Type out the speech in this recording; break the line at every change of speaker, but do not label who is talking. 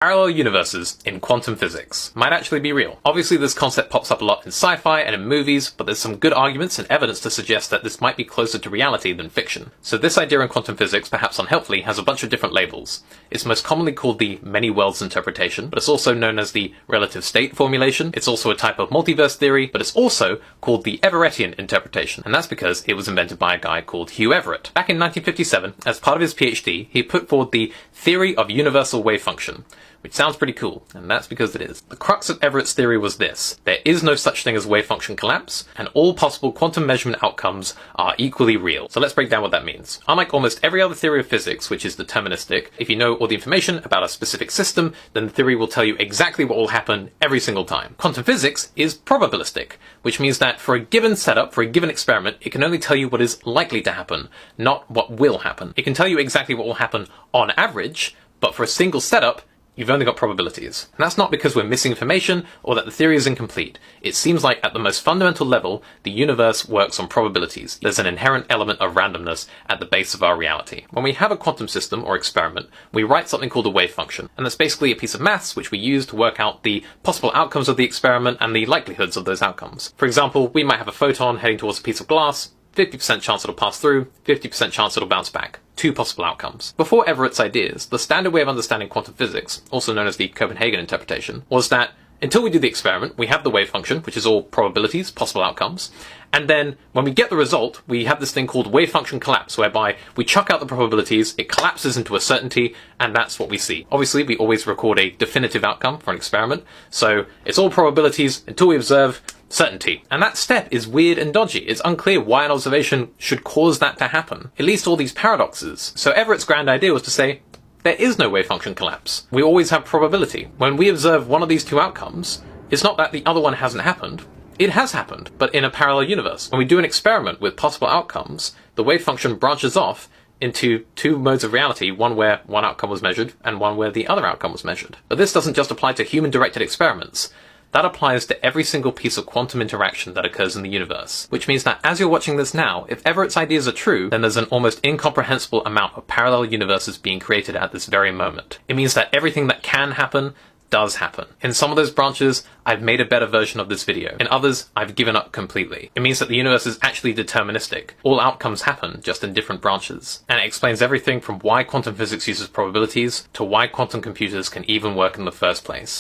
Parallel universes in quantum physics might actually be real. Obviously this concept pops up a lot in sci-fi and in movies, but there's some good arguments and evidence to suggest that this might be closer to reality than fiction. So this idea in quantum physics, perhaps unhelpfully, has a bunch of different labels. It's most commonly called the many worlds interpretation, but it's also known as the relative state formulation. It's also a type of multiverse theory, but it's also called the Everettian interpretation, and that's because it was invented by a guy called Hugh Everett. Back in 1957, as part of his PhD, he put forward the theory of universal wave function, which sounds pretty cool, and that's because it is. The crux of Everett's theory was this: there is no such thing as wave function collapse, and all possible quantum measurement outcomes are equally real. So let's break down what that means. Unlike almost every other theory of physics, which is deterministic, if you know all the information about a specific system, then the theory will tell you exactly what will happen every single time. Quantum physics is probabilistic, which means that for a given setup, for a given experiment, it can only tell you what is likely to happen, not what will happen. It can tell you exactly what will happen on average, but for a single setup, you've only got probabilities. And that's not because we're missing information or that the theory is incomplete. It seems like at the most fundamental level, the universe works on probabilities. There's an inherent element of randomness at the base of our reality. When we have a quantum system or experiment, we write something called a wave function. And that's basically a piece of maths which we use to work out the possible outcomes of the experiment and the likelihoods of those outcomes. For example, we might have a photon heading towards a piece of glass, 50% chance it'll pass through, 50% chance it'll bounce back. Two possible outcomes. Before Everett's ideas, the standard way of understanding quantum physics, also known as the Copenhagen interpretation, was that until we do the experiment, we have the wave function, which is all probabilities, possible outcomes, and then when we get the result, we have this thing called wave function collapse, whereby we chuck out the probabilities, it collapses into a certainty, and that's what we see. Obviously, we always record a definitive outcome for an experiment, so it's all probabilities until we observe certainty. And that step is weird and dodgy. It's unclear why an observation should cause that to happen. It leads to all these paradoxes. So Everett's grand idea was to say, there is no wave function collapse. We always have probability. When we observe one of these two outcomes, it's not that the other one hasn't happened. It has happened, but in a parallel universe. When we do an experiment with possible outcomes, the wave function branches off into two modes of reality, one where one outcome was measured and one where the other outcome was measured. But this doesn't just apply to human-directed experiments. That applies to every single piece of quantum interaction that occurs in the universe. Which means that as you're watching this now, if Everett's ideas are true, then there's an almost incomprehensible amount of parallel universes being created at this very moment. It means that everything that can happen does happen. In some of those branches, I've made a better version of this video. In others, I've given up completely. It means that the universe is actually deterministic. All outcomes happen, just in different branches. And it explains everything from why quantum physics uses probabilities to why quantum computers can even work in the first place.